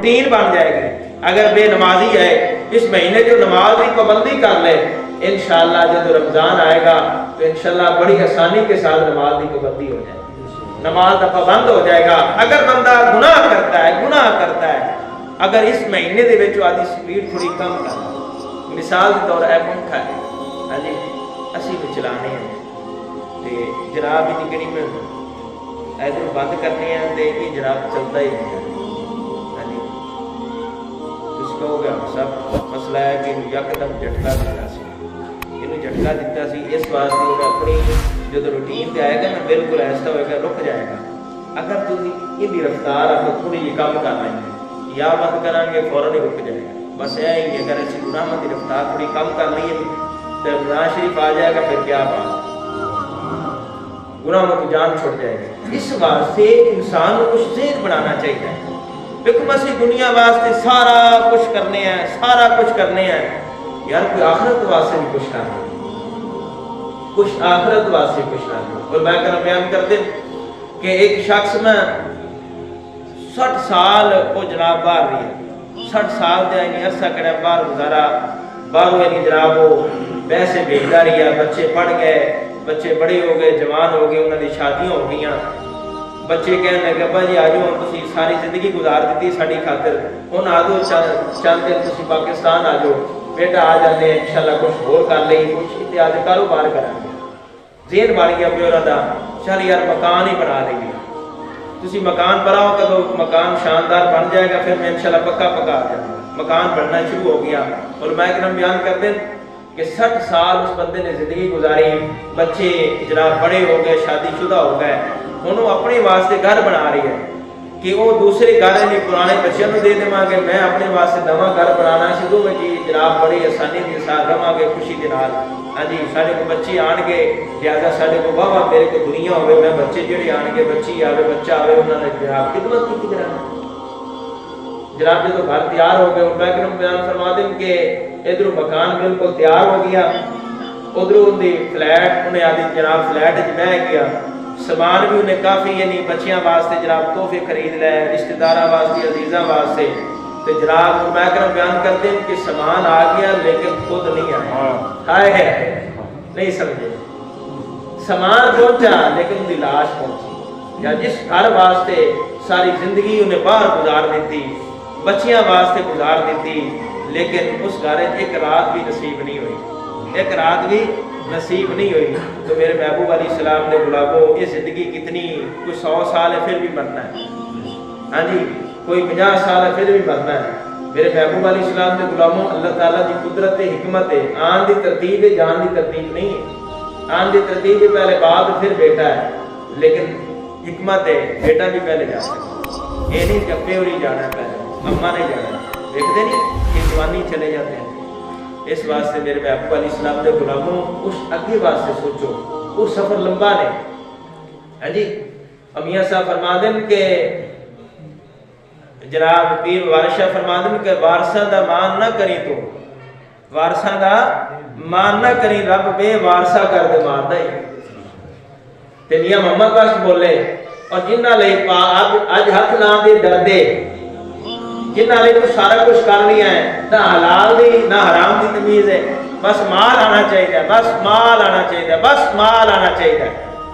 Routine بن جائے گی. اگر بے نمازی ہے اس مہینے جو نماز کی پابندی کر لے انشاءاللہ جب رمضان آئے گا تو انشاءاللہ بڑی آسانی کے ساتھ نماز کی پابندی ہو جائے گی, نماز کا پابند ہو جائے گا. اگر بندہ گناہ کرتا ہے اگر اس مہینے دے وچ آدھی سپیڈ تھوڑی کم کر, مثال کے طور اے پنکھا ہے ہاں جی اسی بھی چلانے ہیں تے جناب یہ نکڑی میں ادھر بند کرنے ہیں تے یہ جناب چلتا ہی نہیں ہے ہاں جی. تسی کہو گے سب مسئلہ ہے کہ یکدم جھٹکا دیتا سی, یہ جھٹکا دیتا سی اس واسطے وہ اپنی جب روٹین پہ آئے گا نا بالکل ایسا ہوئے گا رک جائے گا. اگر تم یہ بھی رفتار اگر تھوڑی یہ کام کر رہے ہیں یا بند کریں گے فوراً ہی رک جائے گا. بس یہی ہے اگر ایسی گناہ کی رفتار تھوڑی کم کر لیے تو رمضان شریف آ جائے گا پھر کیا بات, گناہوں کی جان چھوڑ جائے گی. اس واسطے انسان کو کچھ ذہن بنانا چاہیے. دیکھو بس دنیا واسطے سارا کچھ کرنے ہیں یار کوئی آخرت واسطے بھی کچھ کرنا, کچھ آخرت واسطے کچھ کرنا. اور میں کہنا بیان کر دیں کہ ایک شخص میں 60 سال وہ جناب باہر رہی ہے, 60 سال دے یعنی عرصہ کڑا باہر گزارا, باہر یعنی جناب وہ پیسے بھیجتا رہی ہے, بچے پڑھ گئے, بچے بڑے ہو گئے, جوان ہو گئے, انہوں نے شادیاں ہو گئی. بچے کہنے لگے ابا جی آجو ہم تسی ساری زندگی گزار دیتی ساری خاطر, ہن آ دو چند دن تسی پاکستان آ جاؤ, بیٹا آ جاتے ہیں انشاءاللہ کچھ ہور کر لیں, کچھ اتحاد کاروبار کریں گے. ذہن بن گیا پیورا دا چل یار مکان ہی بنا لیں گے. تسی مکان بناؤ کدو مکان شاندار بن جائے گا پھر میں انشاءاللہ پکا آ جائے گا. مکان بننا شروع ہو گیا. اور میں کرم بیان کر دیں کہ 60 سال اس بندے نے زندگی گزاری, بچے جناب بڑے ہو گئے, شادی شدہ ہو گئے, انہوں اپنے واسطے گھر بنا رہی ہے کہ وہ دوسرے گھر نہیں پرانے بچوں کو دے دیں گے, میں اپنے واسطے نواں گھر بنانا شروع میں جی جناب بڑی آسانی کے ساتھ رہاں گے خوشی کے نال. ہاں جی سارے کو بچے آن گے لہٰذا سارے کو واہ واہ میرے کو دنیا ہوئے, میں بچے جڑے آن گے بچی آئے بچہ آئے انہوں نے جناب خدمت کی طرح جناب جب گھر تیار ہو گئے. اور میں کرم بیان فرما دیں کہ ادھر مکان بالکل تیار ہو گیا, ادھر ان فلیٹ انہیں آدھی جناب فلیٹ بہ گیا, سامان بھی انہیں کافی یعنی بچیاں واسطے جناب تحفے خرید لے, رشتہ داراں واسطے عزیزاں واسطے. تو جناب میں کرم بیان کرتے ہیں کہ سامان آ گیا لیکن خود نہیں آیا, ہے نہیں سمجھے, سامان پہنچا لیکن ان کی لاش پہنچی. یا جس گھر واسطے ساری زندگی انہیں باہر گزار دیتی, بچیاں واسطے گزار دیتی, لیکن اس گھر ایک رات بھی نصیب نہیں ہوئی, ایک رات بھی نصیب نہیں ہوئی. تو میرے محبوب علیہ السلام نے گلابوں یہ زندگی کتنی, کوئی 100 سال ہے پھر بھی مرنا ہے, ہاں جی کوئی 50 سال ہے پھر بھی مرنا ہے. میرے محبوب علیہ السلام نے غلاموں اللہ تعالیٰ کی قدرت حکمت ہے, آن دی ترتیب ہے جان دی ترتیب نہیں ہے. آن دی ترتیب ہے پہلے باپ پھر بیٹا ہے, لیکن حکمت ہے بیٹا بھی پہلے جاتا ہے, یہ نہیں جپے اور ہی جانا ہے پہلے اماں نے جانا ہے, دیکھتے نہیں کہ جوانی چلے جاتے ہیں. اس واسطے میرے محبوب علیہ السلام نے غلاموں اس اگے واسطے سوچو, وہ سفر لمبا نے. ہاں جی امیاں صاحب فرما دیں کہ جناب پیر وارشاہ فرما دیں کہ وارثاں دا مان نہ کری, تو وارثاں دا مان نہ کری, رب بے وارثہ کر دے ماردا ہی. تے میاں محمد بخش بولے اور جنہاں لئی اج ہاتھ لا دے ڈردے, جنہاں لئی تو سارا کچھ کر لیا ہے, نہ حلال دی نہ حرام دی تمیز ہے, بس مال آنا چاہیے, بس مال آنا چاہیے, بس مال آنا چاہیے.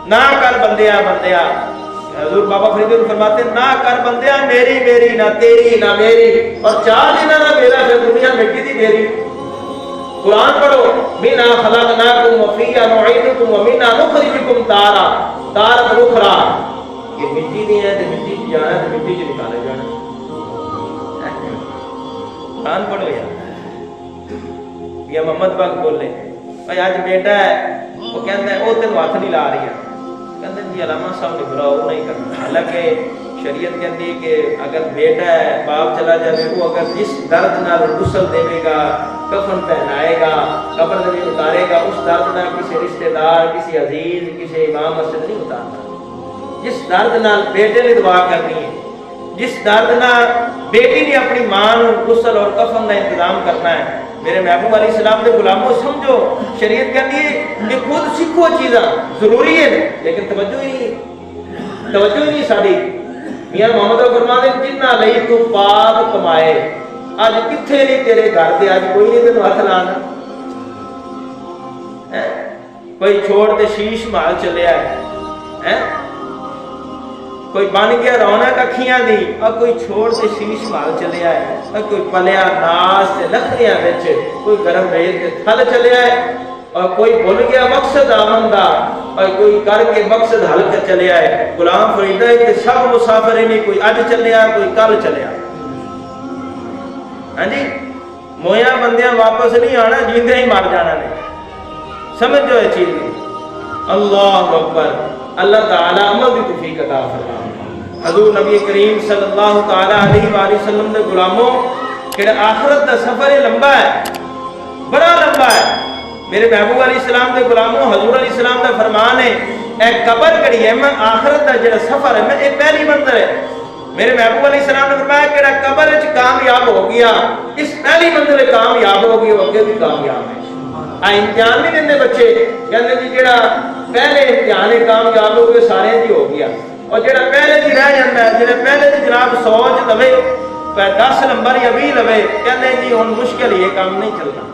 نہ کر بندیا بندیا, حضور بابا فرید فرماتے نہ کر بندیا میری میری نہ تیری نہ میری, اور چاہ دینا نہ میرا پھر دنیا مٹی دی میری. قرآن پڑھو مِنْهَا خَلَقْنَاكُمْ وَفِيهَا نُعِيدُكُمْ وَمِنْهَا نُخْرِجُكُمْ تَارَةً أُخْرَىٰ. یہ مٹی نہیں ہے تو مٹی سے جانا ہے تو مٹی سے نکالے جانا. قرآن پڑھو یار. یا محمد بخش بولے بھائی آج بیٹا ہے, وہ کہتا ہے وہ تین ہاتھ نہیں لا رہی ہے, کہتے ہیں جی علامہ صاحب نے بلاؤ نہیں کرنا. حالانکہ شریعت کہتی ہے کہ اگر بیٹا ہے باپ چلا جائے, وہ اگر جس درد نال غسل دے گا, کفن پہنائے گا, قبر میں اتارے گا, اس درد نال کسی رشتہ دار, کسی عزیز, کسی امام مسجد نہیں اتارنا. جس درد نال بیٹے نے دعا کرنی ہے, جس درد نال بیٹی نے اپنی ماں غسل اور کفن کا انتظام کرنا ہے. میرے محبوب علیہ السلام نے غلاموں سمجھو شریعت کہتی ہے کہ خود سیکھو چیزاں ضروری ہے, لیکن توجہ ہی نہیں ساری. میاں محمد فرمانے جنہ لئی تو پاک کمائے آج کتھے نہیں تیرے گھر دے آج کوئی نہیں تینوں ہاتھ لانا کوئی چھوڑ تے شیش مال چلے آئے کوئی بن گیا رونق اکھیاں دی اور کوئی چھوڑ تے شیش مال چلے آئے اور کوئی پلیا ناس تے لکھیاں وچ کوئی گرم ریت تے تھل چلے آئے اور کوئی بھول گیا مقصد آمن دا اور کوئی کر کے مقصد حل کر چلے آئے غلام فریدہ تے سب مسافر نہیں کوئی اج چلے آئے کوئی کل چلے آئے ہاں جی مویا بندیاں واپس نہیں آنا جیندے ہی مار جانا نے سمجھ جو ہے چیز نہیں اللہ اکبر اللہ تعالی عمل دی توفیق عطا فرمائے حضور نبی کریم صلی اللہ تعالی علیہ وآلہ وسلم دے غلاموں کہ آخرت دا سفر لمبا ہے بڑا لمبا ہے میرے محبوب علیہ السلام دے غلاموں حضور علیہ السلام دا فرمان ہے اے قبر کڑی ہے میں آخرت دا جڑا سفر ہے میں اے پہلی منزل ہے میرے محبوب علیہ السلام نے فرمایا کہ قبر وچ کامیاب ہو گیا اس پہلی منزل کامیاب ہو گئی وہ اگے بھی کامیاب ہے امتحان نہیں دیندے بچے کہندے جی جڑا پہلے امتحان کامیاب ہو گئے سارے جی ہو گیا اور جڑا پہلے جی رہ جاندا ہے جڑا پہلے جی جناب 100 چ لوے 10 نمبر یا 20 لوے کہندے جی ہن مشکل یہ کام نہیں چلتا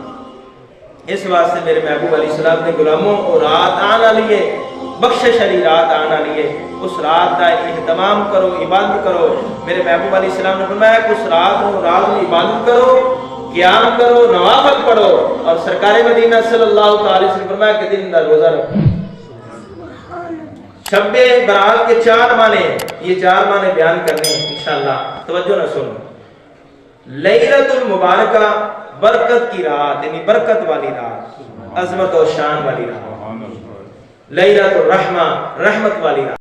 اس واسطے میرے محبوب علیہ السلام نے غلاموں اور رات آنے والی ہے بخشش علی رات آنے والی ہے اس رات کا اہتمام کرو عبادت کرو میرے محبوب علیہ السلام نے فرمایا کہ اس رات میں عبادت کرو قیام کرو نوافل پڑھو اور سرکار مدینہ صلی اللہ علیہ وسلم نے فرمایا کہ دن کا روزہ رکھو شب برات کے 4 معنی یہ 4 معنی بیان کرنے ہیں انشاءاللہ توجہ نہ سنو لیلۃ المبارکہ برکت کی رات یعنی برکت والی رات عظمت و شان والی رات لیلۃ الرحمہ رحمت والی رات